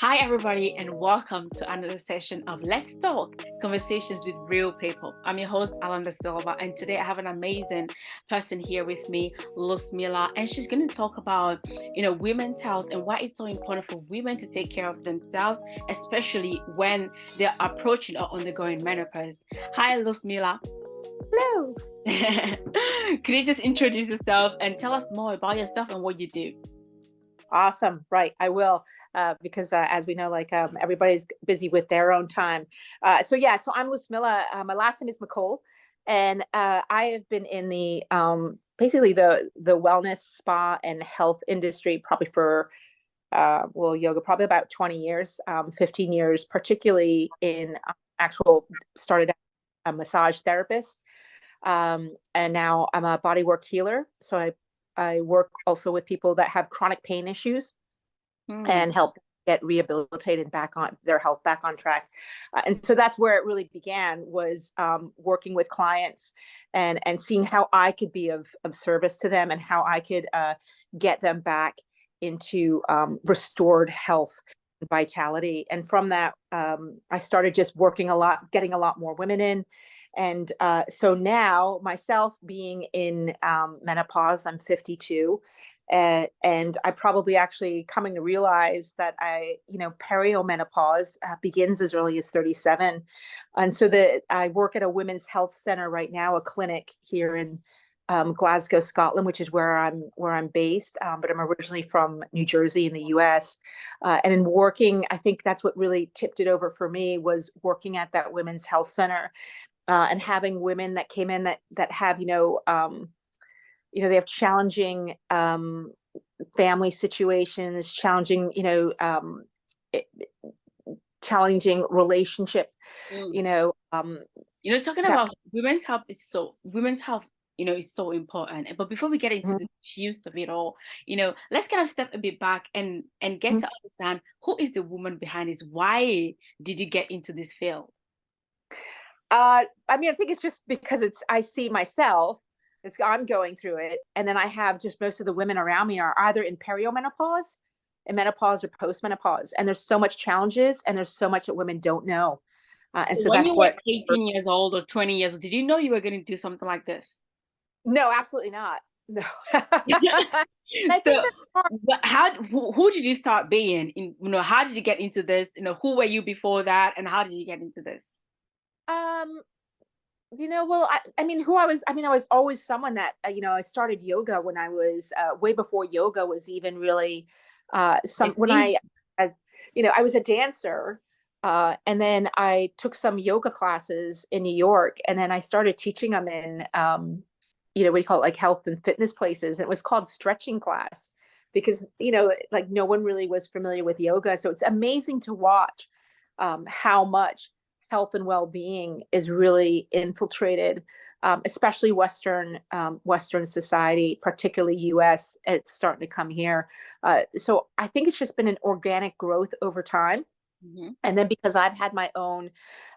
Hi, everybody, and welcome to another session of Let's Talk Conversations with Real People. I'm your host, Alun Da Silva, and today I have an amazing person here with me, Mila, and she's going to talk about, women's health and why it's so important for women to take care of themselves, especially when they're approaching or undergoing menopause. Hi, Mila. Hello. Could you just introduce yourself and tell us more about yourself and what you do? Awesome. Right. I will. Because as we know, everybody's busy with their own time. So I'm Mila. My last name is McCall, and I have been in the basically the wellness, spa, and health industry probably for yoga probably about 20 years, 15 years, particularly in actual started as a massage therapist, and now I'm a bodywork healer. So I work also with people that have chronic pain issues and help get rehabilitated back on their health back on track. And so that's where it really began, was working with clients and seeing how I could be of service to them and how I could get them back into restored health and vitality. And from that, I started just working a lot, getting a lot more women in. And so now, myself being in menopause, I'm 52. And I probably actually coming to realize that periomenopause begins as early as 37. And so that I work at a women's health center right now, a clinic here in Glasgow, Scotland, which is where I'm based. But I'm originally from New Jersey in the U.S. And in working, I think that's what really tipped it over for me, was working at that women's health center and having women that came in that have they have challenging family situations, challenging challenging relationship. Talking about women's health, is so important. But before we get into the juice of it all, let's kind of step a bit back and get to understand who is the woman behind this. Why did you get into this field? I think it's just because I see myself. I'm going through it, and then I have just most of the women around me are either in perimenopause, in menopause, or postmenopause, and there's so much challenges, and there's so much that women don't know, and so when that's you were 18 years old or 20 years old, did you know you were going to do something like this? No, absolutely not. No. Who did you start being? How did you get into this? Who were you before that, and how did you get into this? I was always someone that, I started yoga when I was way before yoga was even really when I was a dancer. And then I took some yoga classes in New York, and then I started teaching them in, we call it like health and fitness places. It was called stretching class because, no one really was familiar with yoga. So it's amazing to watch how much health and well-being is really infiltrated, especially Western society, particularly U.S. It's starting to come here. So I think it's just been an organic growth over time. Mm-hmm. And then because I've had my own,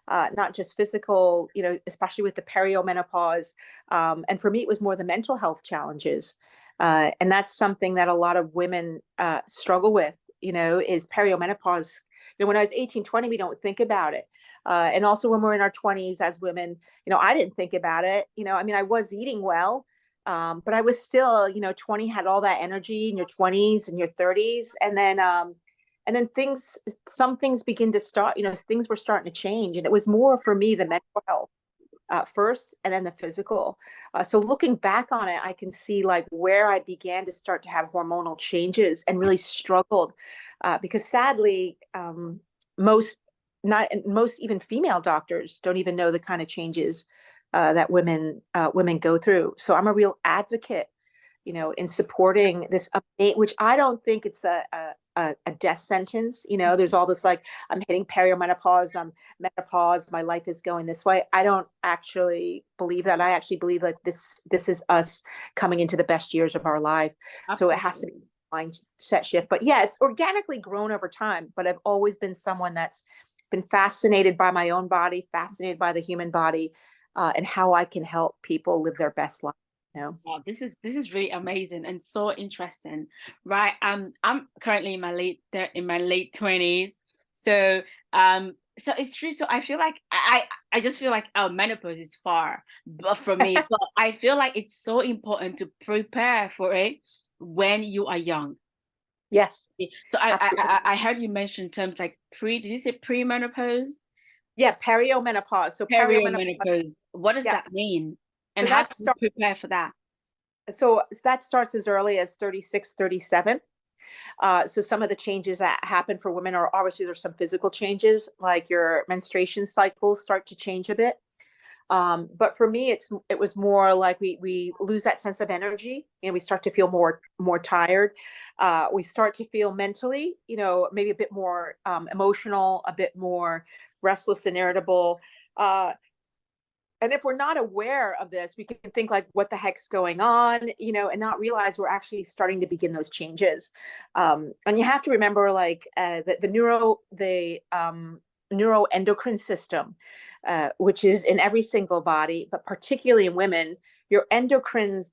not just physical, especially with the perimenopause, and for me, it was more the mental health challenges. And that's something that a lot of women struggle with, is perimenopause. When I was 18, 20, we don't think about it. And also when we're in our 20s as women, I didn't think about it. I was eating well, but I was still, 20 had all that energy in your 20s and your 30s. And then some things begin to start, things were starting to change. And it was more for me, the mental health first, and then the physical. So looking back on it, I can see like where I began to start to have hormonal changes and really struggled because sadly, most even female doctors don't even know the kind of changes that women go through. So I'm a real advocate, in supporting this update, which I don't think it's a death sentence. There's all this like, I'm hitting perimenopause, I'm menopause, my life is going this way. I don't actually believe that. I actually believe that this is us coming into the best years of our life. Absolutely. So it has to be a mindset shift. But yeah, it's organically grown over time. But I've always been someone that's been fascinated by my own body, fascinated by the human body, and how I can help people live their best life. You know? Wow, this is really amazing and so interesting, right? I'm currently in my late 20s, so so it's true. So I feel like I just feel like our menopause is far but from me, but I feel like it's so important to prepare for it when you are young. Yes, So absolutely. I heard you mention terms like did you say pre-menopause? Yeah, perimenopause. So perimenopause. Perimenopause. What does Yeah. that mean? And So how can you prepare for that? that starts as early as 36, 37. So some of the changes that happen for women are obviously there's some physical changes, like your menstruation cycles start to change a bit. But for me, it was more like we lose that sense of energy and we start to feel more tired. We start to feel mentally, maybe a bit more emotional, a bit more restless and irritable. And if we're not aware of this, we can think like, what the heck's going on, and not realize we're actually starting to begin those changes. And you have to remember, like, the neuroendocrine system, which is in every single body, but particularly in women, your endocrine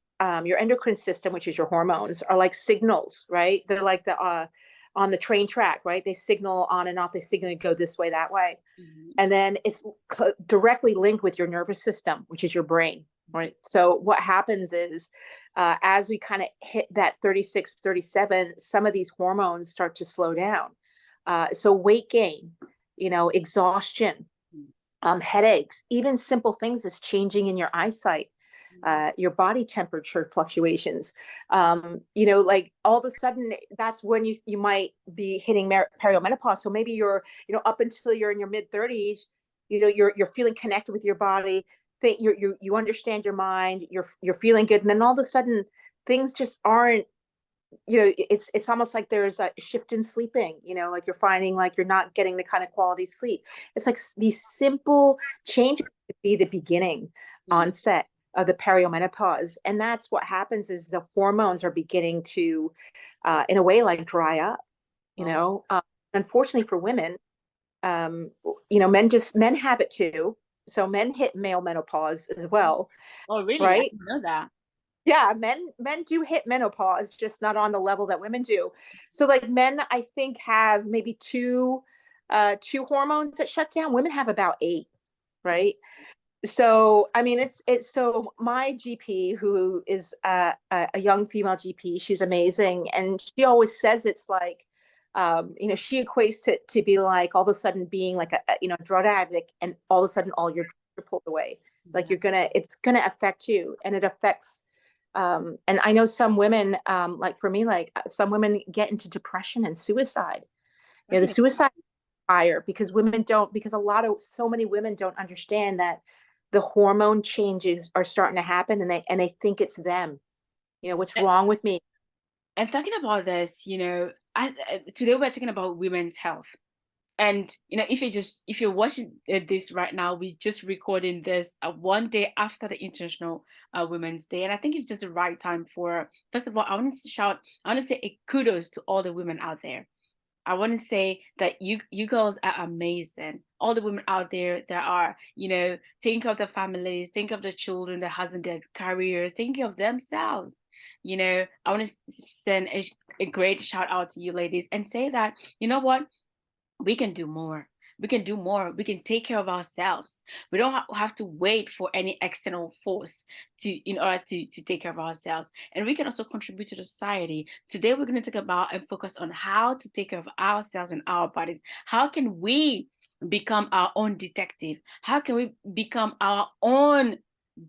system, which is your hormones, are like signals, right? They're like the on the train track, right? They signal on and off. They signal to go this way, that way. Mhm. And then it's directly linked with your nervous system, which is your brain, right? So what happens is, as we kind of hit that 36, 37, some of these hormones start to slow down. So weight gain, exhaustion, headaches, even simple things as changing in your eyesight, your body temperature fluctuations. Like all of a sudden, that's when you might be hitting perimenopause. So maybe you're, up until you're in your mid 30s, you're feeling connected with your body. You understand your mind. You're feeling good, and then all of a sudden, things just aren't. It's almost like there's a shift in sleeping. Like you're finding like you're not getting the kind of quality sleep. It's like these simple changes could be the beginning Mm. onset of the perimenopause, and that's what happens is the hormones are beginning to, in a way, like dry up. You Oh, know, unfortunately for women, um, men have it too. So men hit male menopause as well, oh, really? I right? didn't know that. Yeah, men do hit menopause, just not on the level that women do. So like men, I think, have maybe two hormones that shut down. Women have about eight, Mm. right? So I mean, it's so my GP, who is a young female GP, she's amazing, and she always says it's like, she equates it to be like all of a sudden being like a drug addict, and all of a sudden all your drugs are pulled away. Like Yeah. it's gonna affect you, and it affects. And I know some women, like for me, like some women get into depression and suicide. The Okay. suicide higher because because so many women don't understand that the hormone changes are starting to happen, and they think it's them. What's A- wrong with me? And talking about this, today we're talking about women's health. And if you're watching this right now, we just recording this one day after the International Women's Day, and I think it's just the right time for. First of all, I want to say a kudos to all the women out there. I want to say that you girls are amazing. All the women out there that are, taking care of their families, thinking of their children, their husband, their careers, thinking of themselves. I want to send a great shout out to you ladies and say that, you know what? We can do more. We can do more. We can take care of ourselves. We don't have to wait for any external force in order to take care of ourselves. And we can also contribute to the society. Today we're going to talk about and focus on how to take care of ourselves and our bodies. How can we become our own detective? How can we become our own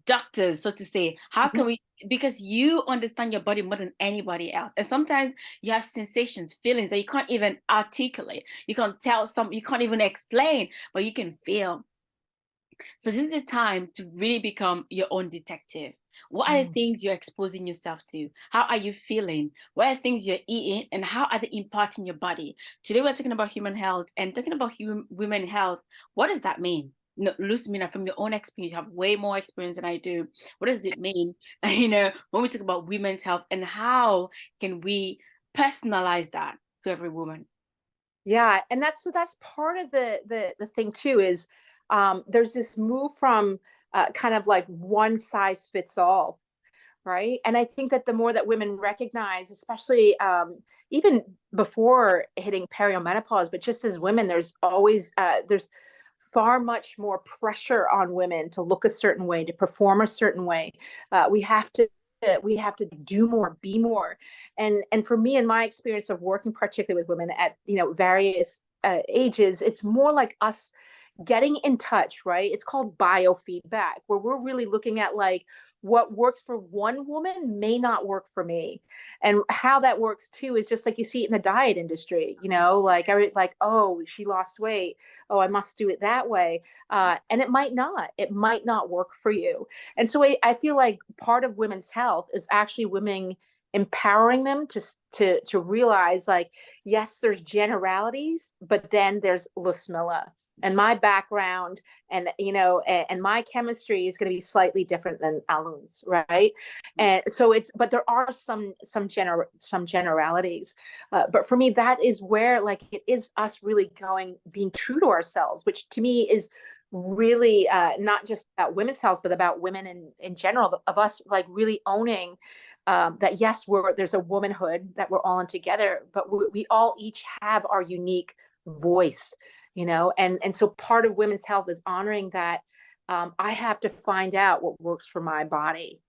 doctors, so to say? How Mhm. can we, because you understand your body more than anybody else, and sometimes you have sensations, feelings that you can't even articulate, you can't even explain, but you can feel. So this is the time to really become your own detective. What are the Mm. things you're exposing yourself to? How are you feeling? What are the things you're eating, and how are they impacting your body? Today we're talking about human health, and talking about women health. What does that mean? No,Lusmina, from your own experience, you have way more experience than I do. What does it mean? When we talk about women's health, and how can we personalize that to every woman? Yeah, and that's part of the thing too is, there's this move from, kind of like one size fits all, right? And I think that the more that women recognize, especially even before hitting perimenopause, but just as women, there's always there's far much more pressure on women to look a certain way, to perform a certain way. We have to do more, be more. And for me, in my experience of working particularly with women at various ages, it's more like us getting in touch, right? It's called biofeedback, where we're really looking at like what works for one woman may not work for me. And how that works too is just like you see it in the diet industry, like oh, she lost weight. Oh, I must do it that way. And it might not work for you. And so I feel like part of women's health is actually women empowering them to realize, like, yes, there's generalities, but then there's Lusmila and my background, and my chemistry is going to be slightly different than Alun's, right? And so but there are some generalities, but for me, that is where, like, it is us really being true to ourselves, which to me is really not just about women's health, but about women in general, of us like really owning that yes, there's a womanhood that we're all in together, but we all each have our unique voice, and so part of women's health is honoring that I have to find out what works for my body,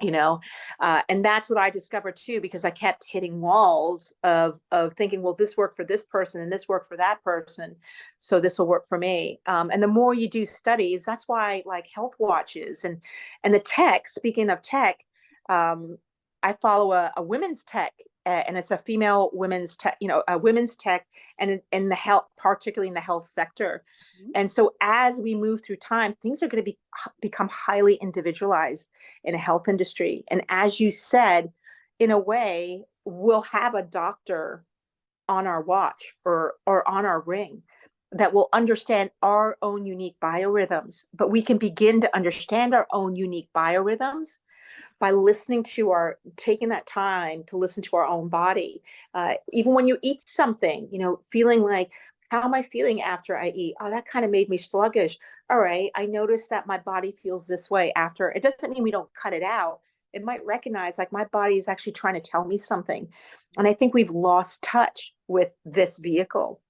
and that's what I discovered too, because I kept hitting walls of thinking, well, this worked for this person and this worked for that person, so this will work for me. And the more you do studies, that's why, like, health watches and the tech. Speaking of tech, I follow a women's tech, and it's a female women's tech, a women's tech, and in the health, particularly in the health sector. Mm-hmm. And so as we move through time, things are going to become highly individualized in the health industry. And as you said, in a way, we'll have a doctor on our watch or on our ring that will understand our own unique biorhythms, but we can begin to understand our own unique biorhythms by taking that time to listen to our own body. Even when you eat something, feeling like, how am I feeling after I eat? Oh, that kind of made me sluggish. All right, I noticed that my body feels this way after. It doesn't mean we don't cut it out. It might recognize, like, my body is actually trying to tell me something. And I think we've lost touch with this vehicle,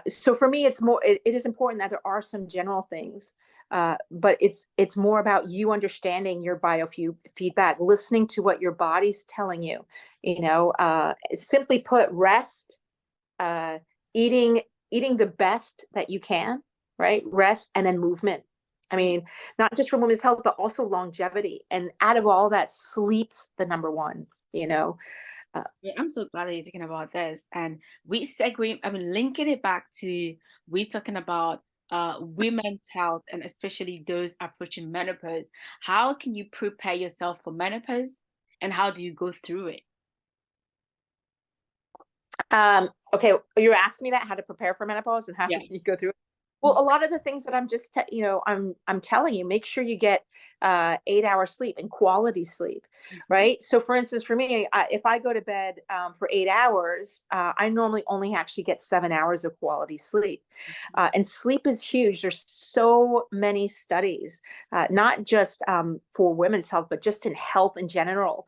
so for me, it is important that there are some general things, but it's more about you understanding your biofeedback, listening to what your body's telling you. Simply put, rest, eating the best that you can, right? Rest, and then movement. I mean, not just for women's health, but also longevity. And out of all that, sleep's the number one. Yeah, I'm so glad that you're talking about this. And linking it back to we talking about women's health, and especially those approaching menopause. How can you prepare yourself for menopause, and how do you go through it? Okay, you're asking me that, how to prepare for menopause and how you go through it. Well, a lot of the things that I'm just, I'm telling you, make sure you get 8 hours sleep and quality sleep, right? So for instance, for me, if I go to bed for 8 hours, I normally only actually get 7 hours of quality sleep. And sleep is huge. There's so many studies, not just for women's health, but just in health in general,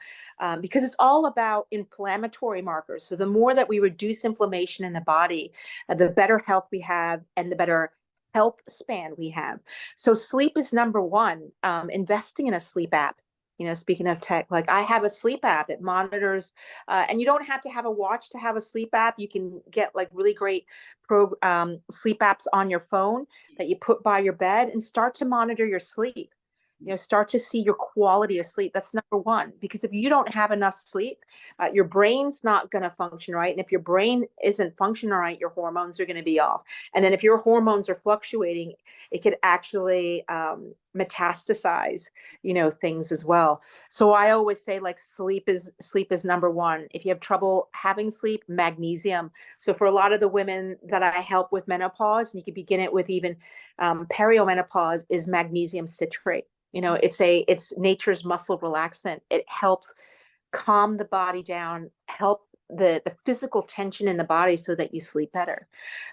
because it's all about inflammatory markers. So the more that we reduce inflammation in the body, the better health we have and the better health span we have. So sleep is number one. Investing in a sleep app. Speaking of tech, like, I have a sleep app. It monitors, and you don't have to have a watch to have a sleep app. You can get like really great sleep apps on your phone that you put by your bed and start to monitor your sleep. Start to see your quality of sleep. That's number one, because if you don't have enough sleep, your brain's not going to function right. And if your brain isn't functioning right, your hormones are going to be off. And then if your hormones are fluctuating, it could actually metastasize, things as well. So I always say, like, sleep is number one. If you have trouble having sleep, magnesium. So for a lot of the women that I help with menopause, and you can begin it with even perimenopause, is magnesium citrate. It's nature's muscle relaxant. It helps calm the body down, help the physical tension in the body so that you sleep better.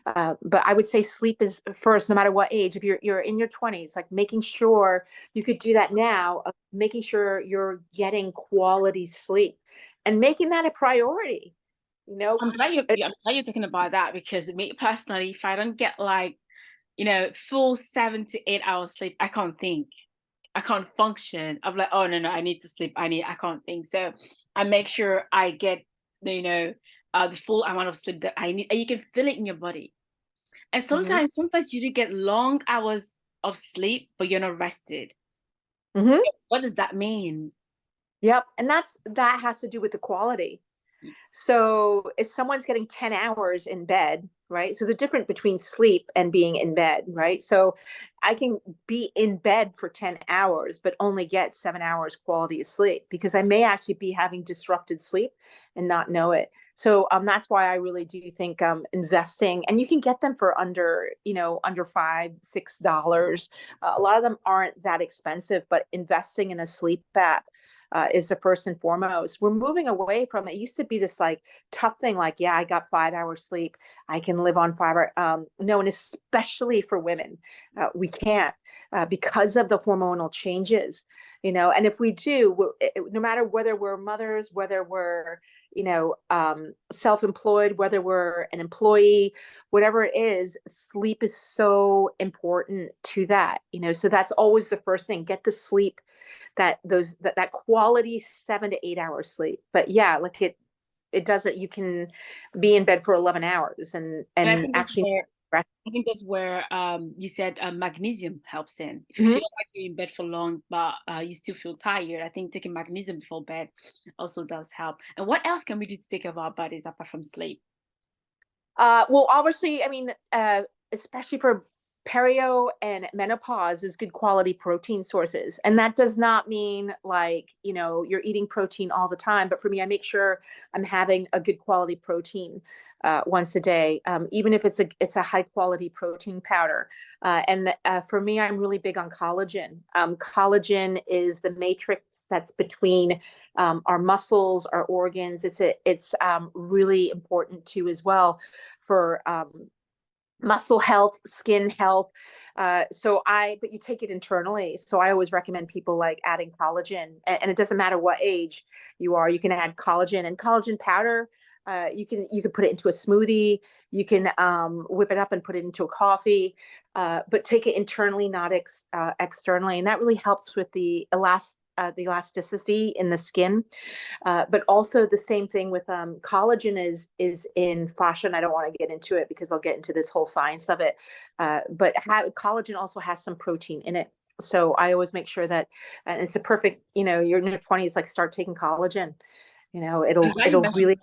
But I would say sleep is first, no matter what age. If you're in your 20s, like making sure you could do that now, making sure you're getting quality sleep and making that a priority. You know, I'm glad you're talking about that, because me personally, if I don't get like, full 7 to 8 hours sleep, I can't think. I can't function. I'm like, oh no, I need to sleep. I can't think. So I make sure I get the full amount of sleep that I need, and you can feel it in your body. And mm-hmm. sometimes you do get long hours of sleep, but you're not rested. Mm-hmm. What does that mean? Yep. And that has to do with the quality. So if someone's getting 10 hours in bed, right? So the difference between sleep and being in bed, right? So I can be in bed for 10 hours, but only get 7 hours quality of sleep because I may actually be having disrupted sleep and not know it. So that's why I really do think investing, and you can get them for under $5, $6. A lot of them aren't that expensive, but investing in a sleep app is the first and foremost. We're moving away from it. Used to be this like tough thing, like, yeah, I got 5 hours sleep, I can live on 5 hours. No, and especially for women, we can't because of the hormonal changes, and if we do, no matter whether we're mothers, whether we're self-employed, whether we're an employee, whatever it is, sleep is so important to that, so that's always the first thing. Get the sleep, that quality 7 to 8 hours sleep. But yeah, like it does it. You can be in bed for 11 hours And and actually rest. I think that's where you said magnesium helps in. If you Mhm. feel like you're in bed for long, but you still feel tired, I think taking magnesium before bed also does help. And what else can we do to take care of our bodies apart from sleep? Well, obviously, I mean, especially for perio and menopause, is good quality protein sources. And that does not mean like, you're eating protein all the time. But for me, I make sure I'm having a good quality protein once a day, even if it's a high quality protein powder. And for me, I'm really big on collagen. Collagen is the matrix that's between our muscles, our organs. It's really important too as well for muscle health, skin health. But you take it internally. So I always recommend people like adding collagen, and it doesn't matter what age you are. You can add collagen and collagen powder. You can put it into a smoothie. You can whip it up and put it into a coffee, but take it internally, not externally, and that really helps with the elasticity in the skin. But also the same thing with collagen is in fascia, and I don't want to get into it because I'll get into this whole science of it. But collagen also has some protein in it. So I always make sure that, and it's a perfect, you're in your 20s, like start taking collagen. I'm glad you It'll mentioned. really.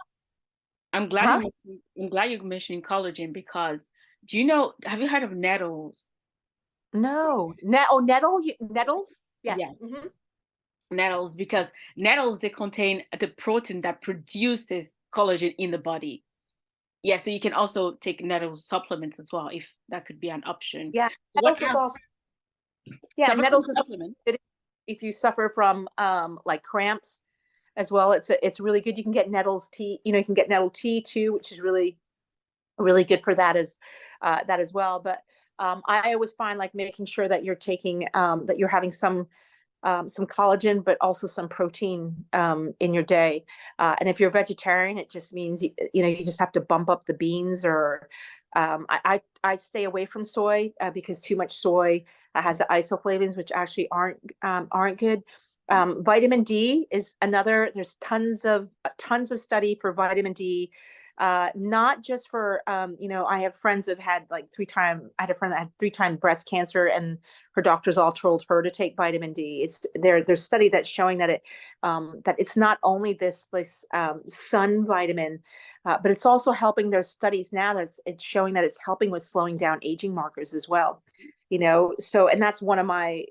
Huh? I'm glad you mentioned collagen, because do you know? Have you heard of nettles? No. Nettles? Yeah, Yes. Hmm. nettles, because nettles, they contain the protein that produces collagen in the body. Yeah, so you can also take nettle supplements as well, if that could be an option. Yeah. What Nettles is else? also, yeah, Some and of the nettles is also supplements. good if you suffer from like cramps as well. It's really good. You can get nettles tea. You can get nettle tea too, which is really really good for that as well. But I always find like making sure that you're taking that you're having some collagen, but also some protein in your day. And if you're vegetarian, it just means you just have to bump up the beans, or I stay away from soy because too much soy has the isoflavones, which actually aren't good. Vitamin D is another. There's tons of study for vitamin D, not just for I have friends who've had like 3 time. I had a friend that had 3 time breast cancer, and her doctors all told her to take vitamin D. There's study that's showing that it's not only this sun vitamin, but it's also helping. There's studies now that's it's showing that it's helping with slowing down aging markers as well. So, and that's one of my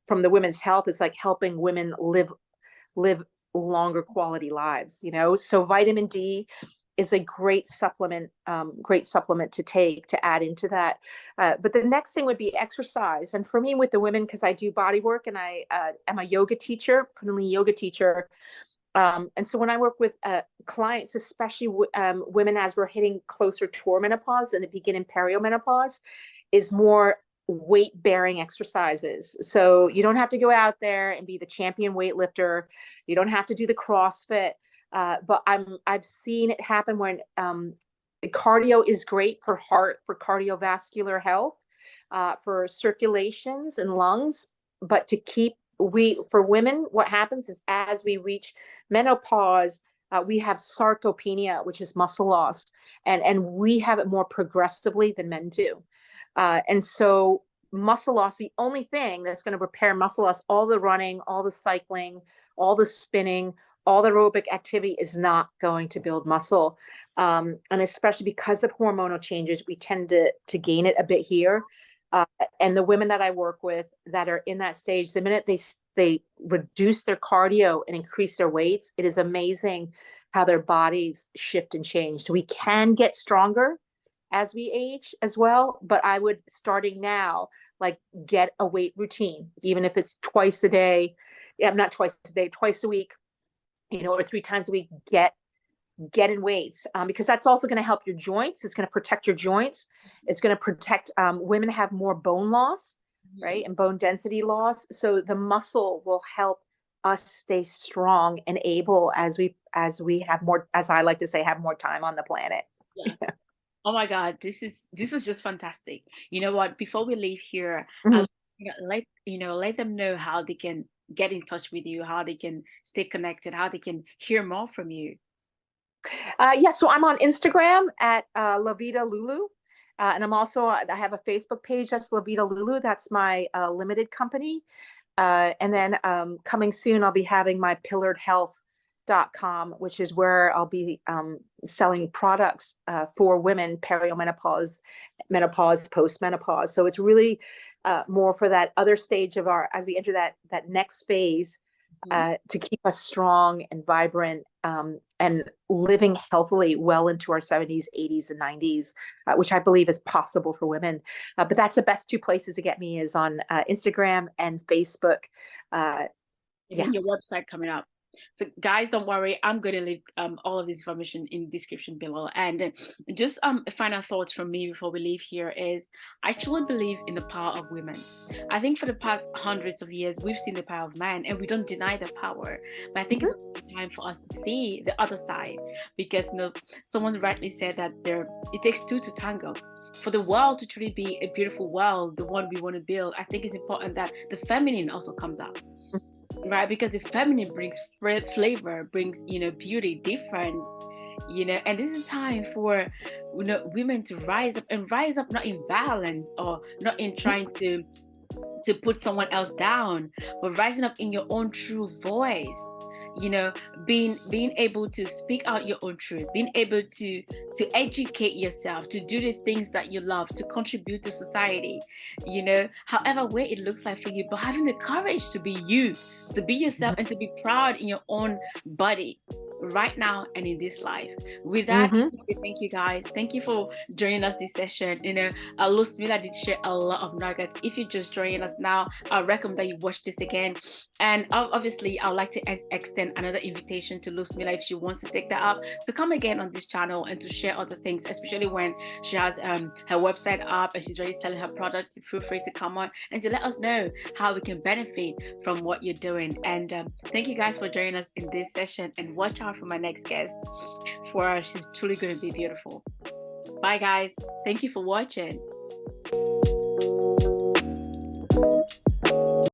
from the women's health, is like helping women live longer quality lives. So vitamin D is a great supplement to take to add into that. But the next thing would be exercise. And for me, with the women, because I do body work and I am a yoga teacher, Kundalini yoga teacher, And so when I work with clients, especially women as we're hitting closer to menopause and the beginning perimenopause, is more weight bearing exercises. So you don't have to go out there and be the champion weightlifter. You don't have to do the CrossFit. But I've seen it happen when cardio is great for heart, for cardiovascular health, for circulations and lungs. But for women, what happens is as we reach menopause, we have sarcopenia, which is muscle loss, and we have it more progressively than men do. And so muscle loss, the only thing that's going to repair muscle loss, all the running, all the cycling, all the spinning, all the aerobic activity is not going to build muscle. And especially because of hormonal changes, we tend to gain it a bit here. And the women that I work with that are in that stage, the minute they reduce their cardio and increase their weights, it is amazing how their bodies shift and change. So we can get stronger as we age as well. But I would, starting now, like, get a weight routine, even if it's twice a day. Yeah, not twice a day, twice a week, or 3 times a week. Get in weights, because that's also going to help your joints. It's going to protect your joints. It's going to protect women have more bone loss, right, and bone density loss. So the muscle will help us stay strong and able as we have more, as I like to say, have more time on the planet. Yes. Oh my God, this was just fantastic. You know what? Before we leave here, Mm-hmm. let them know how they can get in touch with you, how they can stay connected, how they can hear more from you. Yeah, so I'm on Instagram at La Vida Lulu. And I have a Facebook page that's La Vida Lulu. That's my limited company. And then coming soon, I'll be having my pillaredhealth.com, which is where I'll be selling products for women, perimenopause, menopause, postmenopause. So it's really more for that other stage of as we enter that next phase, to keep us strong and vibrant, and living healthily well into our 70s, 80s, and 90s, which I believe is possible for women. But that's the best 2 places to get me, is on Instagram and Facebook. And then your website coming up. So guys, don't worry, I'm going to leave all of this information in the description below. And just final thoughts from me before we leave here is, I truly believe in the power of women. I think for the past hundreds of years we've seen the power of men, and we don't deny their power, but I think it's also time for us to see the other side, because someone rightly said that it takes 2 to tango. For the world to truly be a beautiful world, the one we want to build, I think it's important that the feminine also comes out. Right, because the feminine brings flavor, brings beauty, difference, and this is time for women to rise up not in violence, or not in trying to put someone else down, but rising up in your own true voice, being able to speak out your own truth, being able to educate yourself, to do the things that you love, to contribute to society, however way it looks like for you, but having the courage to be you, to be yourself, and to be proud in your own body right now and in this life. With that, thank you guys. Thank you for joining us this session. Luz Mila did share a lot of nuggets. If you're just joining us now, I recommend that you watch this again. And obviously, I would like to extend another invitation to Luz Mila, if she wants to take that up, to come again on this channel and to share other things, especially when she has her website up and she's already selling her product. Feel free to come on and to let us know how we can benefit from what you're doing. And thank you guys for joining us in this session, and watch out for my next guest, for she's truly going to be beautiful. Bye guys, thank you for watching.